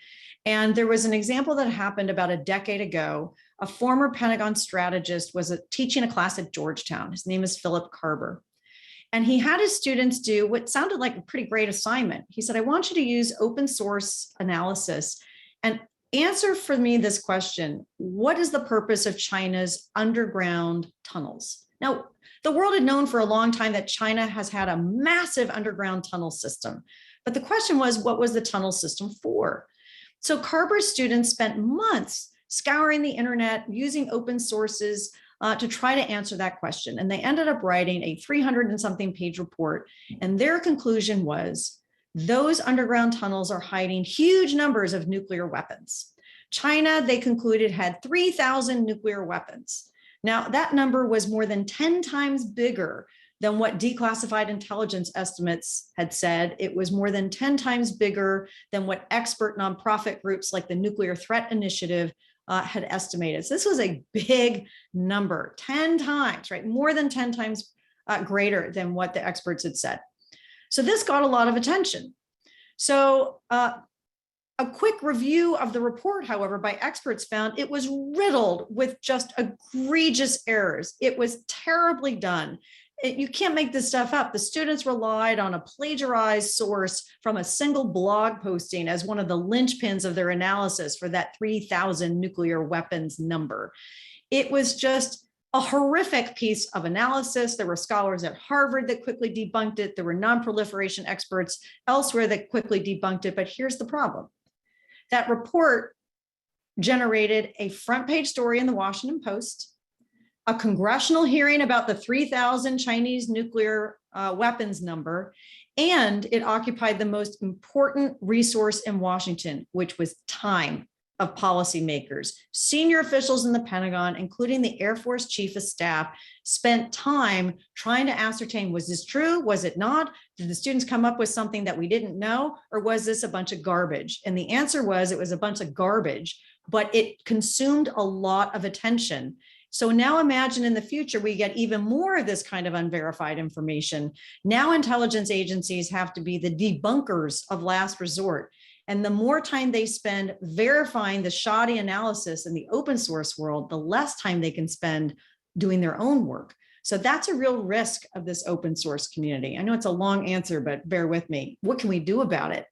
And there was an example that happened about a decade ago. A former Pentagon strategist was teaching a class at Georgetown. His name is Philip Carver. And he had his students do what sounded like a pretty great assignment. He said, I want you to use open source analysis and answer for me this question: what is the purpose of China's underground tunnels? Now, the world had known for a long time that China has had a massive underground tunnel system. But the question was, what was the tunnel system for? So Carver's students spent months scouring the internet, using open sources to try to answer that question. And they ended up writing a 300 and something page report. And their conclusion was, those underground tunnels are hiding huge numbers of nuclear weapons. China, they concluded, had 3,000 nuclear weapons. Now, that number was more than 10 times bigger than what declassified intelligence estimates had said. It was more than 10 times bigger than what expert nonprofit groups like the Nuclear Threat Initiative had estimated. So this was a big number, 10 times, right? More than 10 times greater than what the experts had said. So this got a lot of attention. So a quick review of the report, however, by experts found it was riddled with just egregious errors. It was terribly done. You can't make this stuff up. The students relied on a plagiarized source from a single blog posting as one of the linchpins of their analysis for that 3,000 nuclear weapons number. It was just a horrific piece of analysis. There were scholars at Harvard that quickly debunked it. There were non-proliferation experts elsewhere that quickly debunked it. But here's the problem. That report generated a front page story in the Washington Post, a congressional hearing about the 3,000 Chinese nuclear weapons number, and it occupied the most important resource in Washington, which was time of policymakers. Senior officials in the Pentagon, including the Air Force Chief of Staff, spent time trying to ascertain, was this true? Was it not? Did the students come up with something that we didn't know? Or was this a bunch of garbage? And the answer was, it was a bunch of garbage, but it consumed a lot of attention. So now imagine in the future, we get even more of this kind of unverified information. Now intelligence agencies have to be the debunkers of last resort. And the more time they spend verifying the shoddy analysis in the open source world, the less time they can spend doing their own work. So that's a real risk of this open source community. I know it's a long answer, but bear with me. What can we do about it?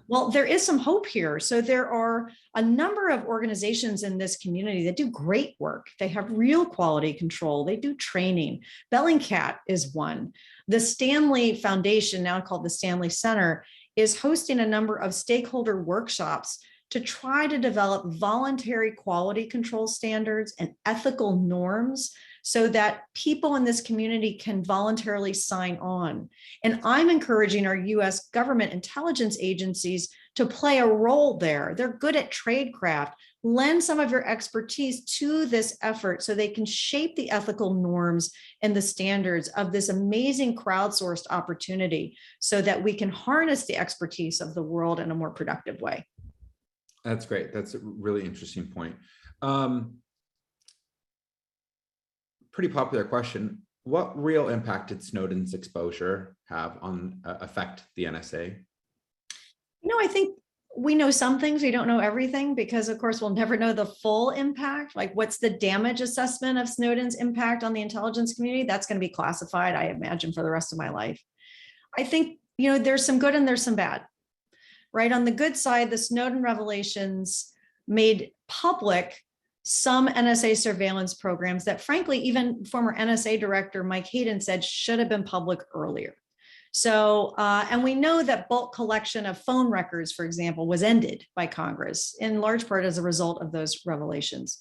Well, there is some hope here. So there are a number of organizations in this community that do great work. They have real quality control. They do training. Bellingcat is one. The Stanley Foundation, now called the Stanley Center, is hosting a number of stakeholder workshops to try to develop voluntary quality control standards and ethical norms so that people in this community can voluntarily sign on. And I'm encouraging our US government intelligence agencies to play a role there. They're good at tradecraft. Lend some of your expertise to this effort so they can shape the ethical norms and the standards of this amazing crowdsourced opportunity so that we can harness the expertise of the world in a more productive way. That's great. That's a really interesting point. Pretty popular question. What real impact did Snowden's exposure have on affect the NSA? You know, I think we know some things, we don't know everything, because of course we'll never know the full impact. Like, what's the damage assessment of Snowden's impact on the intelligence community? That's going to be classified, I imagine, for the rest of my life. I think, you know, there's some good and there's some bad, right? On the good side, the Snowden revelations made public some NSA surveillance programs that, frankly, even former NSA director Mike Hayden said should have been public earlier. So, and we know that bulk collection of phone records, for example, was ended by Congress in large part as a result of those revelations.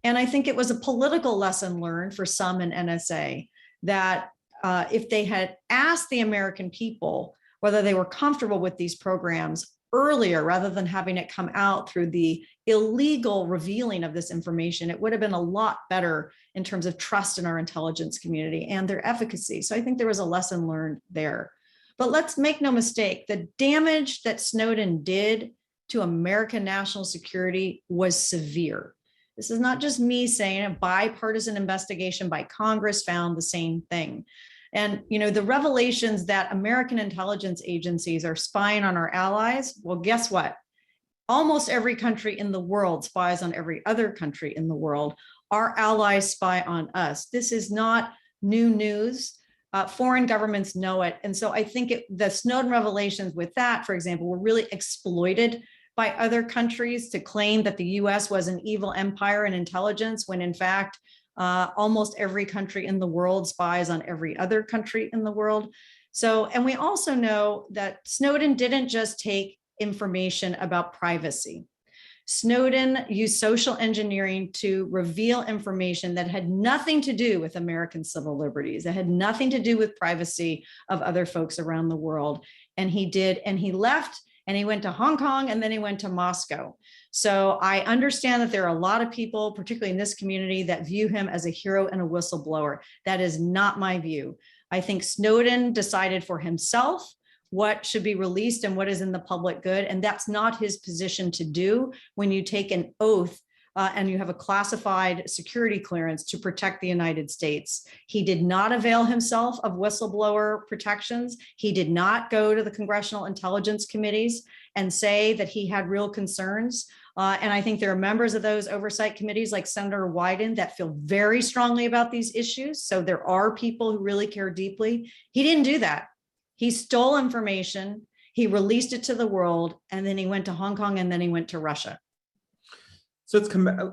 And I think it was a political lesson learned for some in NSA that if they had asked the American people whether they were comfortable with these programs earlier, rather than having it come out through the illegal revealing of this information, it would have been a lot better in terms of trust in our intelligence community and their efficacy. So I think there was a lesson learned there. But let's make no mistake, the damage that Snowden did to American national security was severe. This is not just me saying it. Bipartisan investigation by Congress found the same thing. And, the revelations that American intelligence agencies are spying on our allies, well, guess what? Almost every country in the world spies on every other country in the world. Our allies spy on us. This is not new news. Foreign governments know it. And so I think the Snowden revelations with that, for example, were really exploited by other countries to claim that the US was an evil empire in intelligence, when in fact, almost every country in the world spies on every other country in the world. So, and we also know that Snowden didn't just take information about privacy. Snowden used social engineering to reveal information that had nothing to do with American civil liberties, that had nothing to do with privacy of other folks around the world. And he did, and he left, and he went to Hong Kong, and then he went to Moscow. So I understand that there are a lot of people, particularly in this community, that view him as a hero and a whistleblower. That is not my view. I think Snowden decided for himself what should be released and what is in the public good. And that's not his position to do when you take an oath and you have a classified security clearance to protect the United States. He did not avail himself of whistleblower protections. He did not go to the congressional intelligence committees and say that he had real concerns. And I think there are members of those oversight committees like Senator Wyden that feel very strongly about these issues. So there are people who really care deeply. He didn't do that. He stole information, he released it to the world, and then he went to Hong Kong, and then he went to Russia. So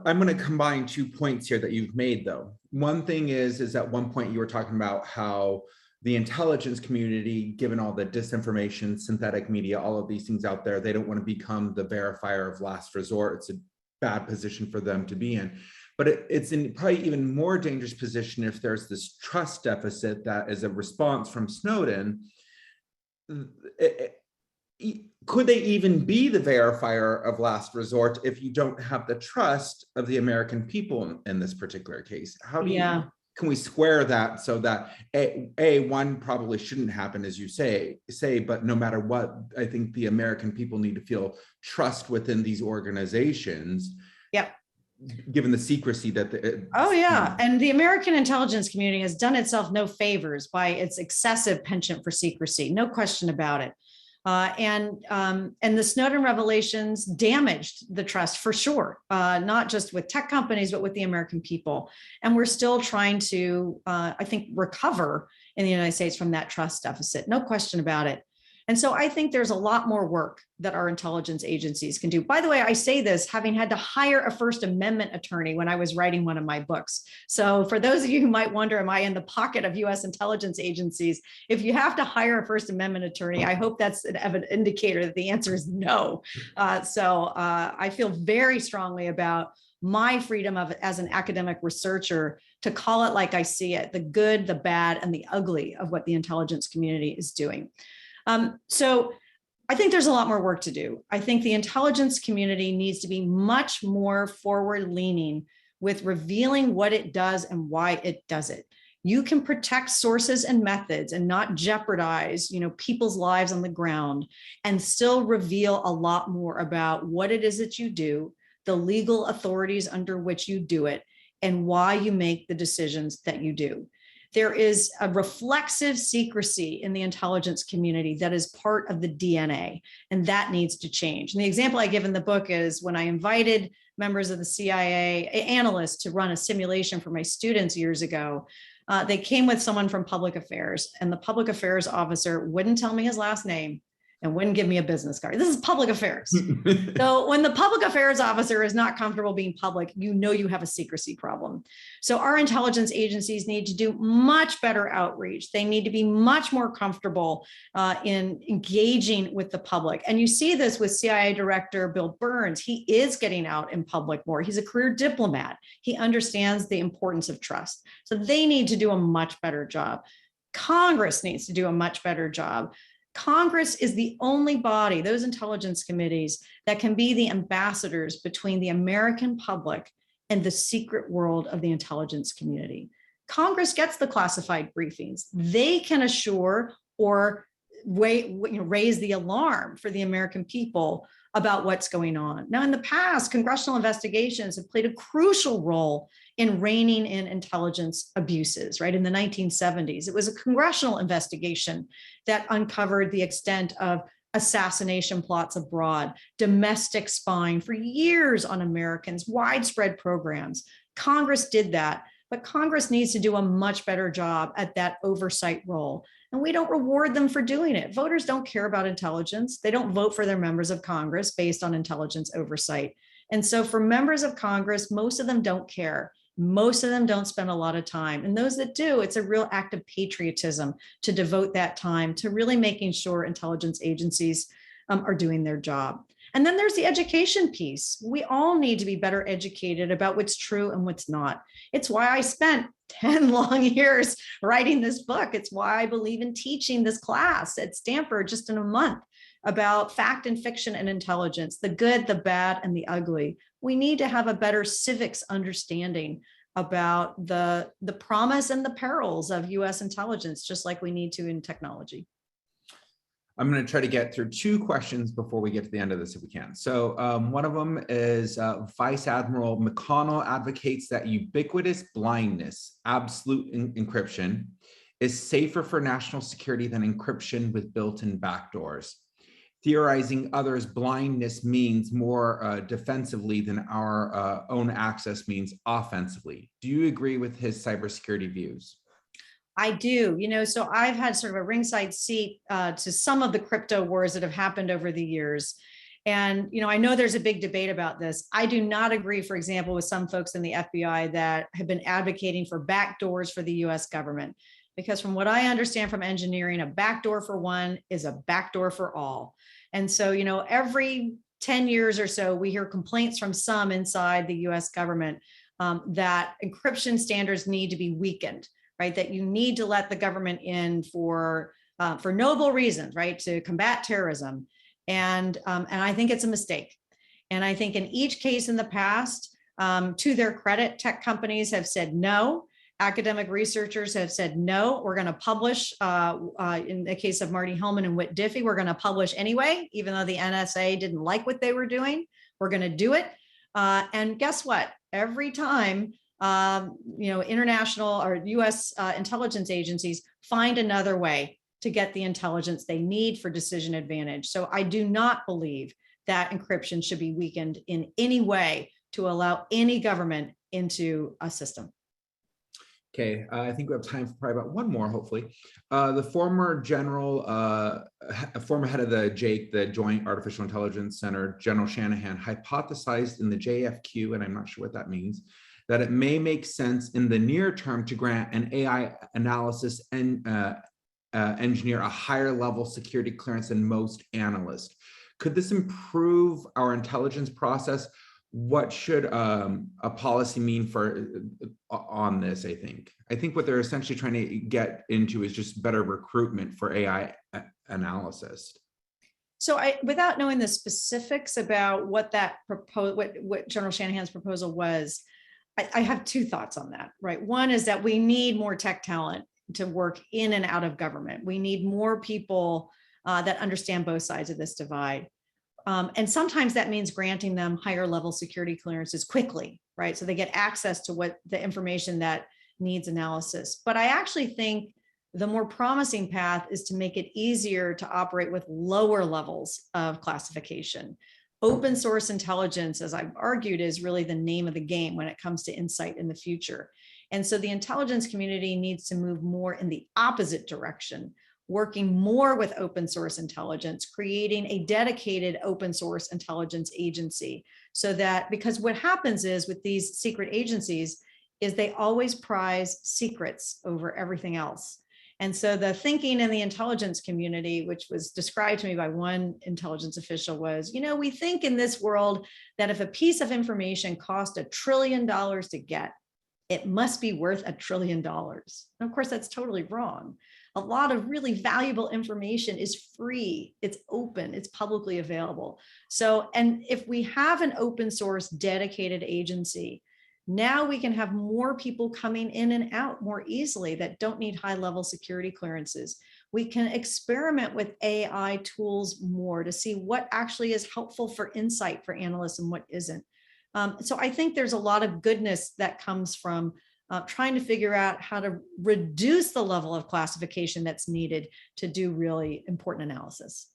I'm going to combine 2 points here that you've made, though. One thing is at one point you were talking about how the intelligence community, given all the disinformation, synthetic media, all of these things out there, they don't want to become the verifier of last resort. It's a bad position for them to be in. But it's in probably even more dangerous position if there's this trust deficit that is a response from Snowden. Could they even be the verifier of last resort if you don't have the trust of the American people in this particular case? How do can we square that so that one probably shouldn't happen, as you say, but no matter what, I think the American people need to feel trust within these organizations. Yep. Given the secrecy that and the American intelligence community has done itself no favors by its excessive penchant for secrecy, no question about it. And the Snowden revelations damaged the trust for sure, not just with tech companies, but with the American people. And we're still trying to, I think, recover in the United States from that trust deficit, no question about it. And so I think there's a lot more work that our intelligence agencies can do. By the way, I say this having had to hire a First Amendment attorney when I was writing one of my books. So for those of you who might wonder, am I in the pocket of US intelligence agencies? If you have to hire a First Amendment attorney, I hope that's an indicator that the answer is no. So I feel very strongly about my freedom as an academic researcher to call it like I see it, the good, the bad, and the ugly of what the intelligence community is doing. So I think there's a lot more work to do. I think the intelligence community needs to be much more forward leaning with revealing what it does and why it does it. You can protect sources and methods and not jeopardize, people's lives on the ground, and still reveal a lot more about what it is that you do, the legal authorities under which you do it, and why you make the decisions that you do. There is a reflexive secrecy in the intelligence community that is part of the DNA, and that needs to change. And the example I give in the book is when I invited members of the CIA analysts to run a simulation for my students years ago, they came with someone from public affairs, and the public affairs officer wouldn't tell me his last name and wouldn't give me a business card. This is public affairs. So when the public affairs officer is not comfortable being public, you have a secrecy problem. So our intelligence agencies need to do much better outreach. They need to be much more comfortable in engaging with the public. And you see this with CIA Director Bill Burns. He is getting out in public more. He's a career diplomat. He understands the importance of trust. So they need to do a much better job. Congress needs to do a much better job. Congress is the only body, those intelligence committees, that can be the ambassadors between the American public and the secret world of the intelligence community. Congress gets the classified briefings. They can assure or raise the alarm for the American people about what's going on. Now, in the past, congressional investigations have played a crucial role in reining in intelligence abuses, right? In the 1970s, it was a congressional investigation that uncovered the extent of assassination plots abroad, domestic spying for years on Americans, widespread programs. Congress did that, but Congress needs to do a much better job at that oversight role. And we don't reward them for doing it. Voters don't care about intelligence. They don't vote for their members of Congress based on intelligence oversight. And so for members of Congress, most of them don't care. Most of them don't spend a lot of time. And those that do, it's a real act of patriotism to devote that time to really making sure intelligence agencies are doing their job. And then there's the education piece. We all need to be better educated about what's true and what's not. It's why I spent 10 long years writing this book. It's why I believe in teaching this class at Stanford just in a month about fact and fiction and intelligence, the good, the bad, and the ugly. We need to have a better civics understanding about the promise and the perils of US intelligence, just like we need to in technology. I'm going to try to get through two questions before we get to the end of this if we can. So one of them is Vice Admiral McConnell advocates that ubiquitous blindness, absolute encryption, is safer for national security than encryption with built-in backdoors. Theorizing others' blindness means more defensively than our own access means offensively. Do you agree with his cybersecurity views? I do, so I've had sort of a ringside seat to some of the crypto wars that have happened over the years. And, I know there's a big debate about this. I do not agree, for example, with some folks in the FBI that have been advocating for backdoors for the US government. Because from what I understand from engineering, a backdoor for one is a backdoor for all. And so, every 10 years or so, we hear complaints from some inside the US government that encryption standards need to be weakened. Right, that you need to let the government in for noble reasons, right, to combat terrorism, and I think it's a mistake. And I think in each case in the past, to their credit, tech companies have said no. Academic researchers have said no. We're going to publish. In the case of Marty Hellman and Whit Diffie, we're going to publish anyway, even though the NSA didn't like what they were doing. We're going to do it. And guess what? Every time. International or US intelligence agencies find another way to get the intelligence they need for decision advantage. So I do not believe that encryption should be weakened in any way to allow any government into a system. Okay, I think we have time for probably about one more, hopefully. The former general, former head of the JAIC, the Joint Artificial Intelligence Center, General Shanahan, hypothesized in the JFQ, and I'm not sure what that means, that it may make sense in the near term to grant an AI analysis and engineer a higher level security clearance than most analysts. Could this improve our intelligence process? What should a policy mean on this, I think what they're essentially trying to get into is just better recruitment for AI analysis. So without knowing the specifics about what General Shanahan's proposal was, I have two thoughts on that, right? One is that we need more tech talent to work in and out of government. We need more people that understand both sides of this divide. And sometimes that means granting them higher level security clearances quickly, right? So they get access to what the information that needs analysis. But I actually think the more promising path is to make it easier to operate with lower levels of classification. Open source intelligence, as I've argued, is really the name of the game when it comes to insight in the future. And so the intelligence community needs to move more in the opposite direction, working more with open source intelligence, creating a dedicated open source intelligence agency. So that, because what happens is with these secret agencies is they always prize secrets over everything else. And so the thinking in the intelligence community, which was described to me by one intelligence official, was, we think in this world that if a piece of information cost $1 trillion to get, it must be worth $1 trillion. And of course, that's totally wrong. A lot of really valuable information is free, it's open, it's publicly available. So, and if we have an open source dedicated agency, now we can have more people coming in and out more easily that don't need high level security clearances. We can experiment with AI tools more to see what actually is helpful for insight for analysts and what isn't. So I think there's a lot of goodness that comes from trying to figure out how to reduce the level of classification that's needed to do really important analysis.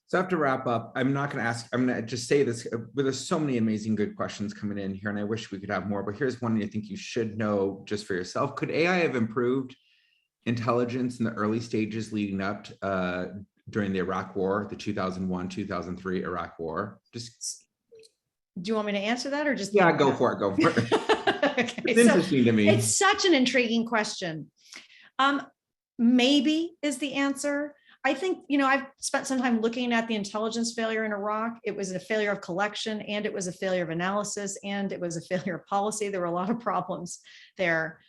So I have to wrap up. I'm not going to ask, I'm going to just say this, but there's so many amazing good questions coming in here, and I wish we could have more, but here's one I think you should know just for yourself. Could AI have improved intelligence in the early stages leading up to, during the Iraq War, the 2001-2003 Iraq War? Just, do you want me to answer that or just? Yeah, go for it, go for it. Okay, it's interesting to me. It's such an intriguing question. Maybe is the answer. I think, I've spent some time looking at the intelligence failure in Iraq. It was a failure of collection, and it was a failure of analysis, and it was a failure of policy. There were a lot of problems there.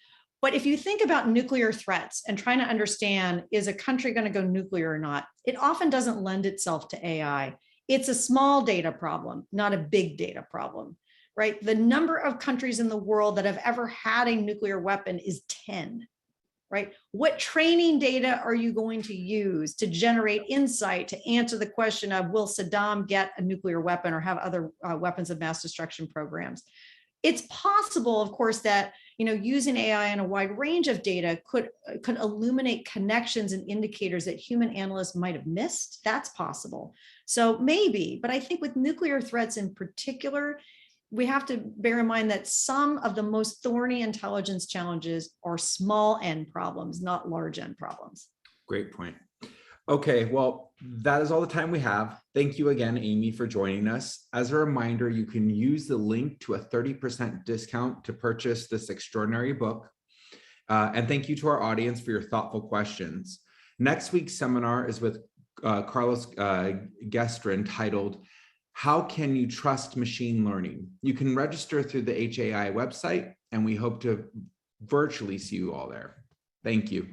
But if you think about nuclear threats and trying to understand, is a country going to go nuclear or not? It often doesn't lend itself to AI. It's a small data problem, not a big data problem, right? The number of countries in the world that have ever had a nuclear weapon is 10. Right? What training data are you going to use to generate insight to answer the question of, will Saddam get a nuclear weapon or have other weapons of mass destruction programs? It's possible, of course, that using AI and a wide range of data could illuminate connections and indicators that human analysts might have missed. That's possible. So maybe, but I think with nuclear threats in particular, we have to bear in mind that some of the most thorny intelligence challenges are small n problems, not large n problems. Great point. Okay, well, that is all the time we have. Thank you again, Amy, for joining us. As a reminder, you can use the link to a 30% discount to purchase this extraordinary book. And thank you to our audience for your thoughtful questions. Next week's seminar is with Carlos Gestrin, titled, How Can You Trust Machine Learning? You can register through the HAI website, and we hope to virtually see you all there. Thank you.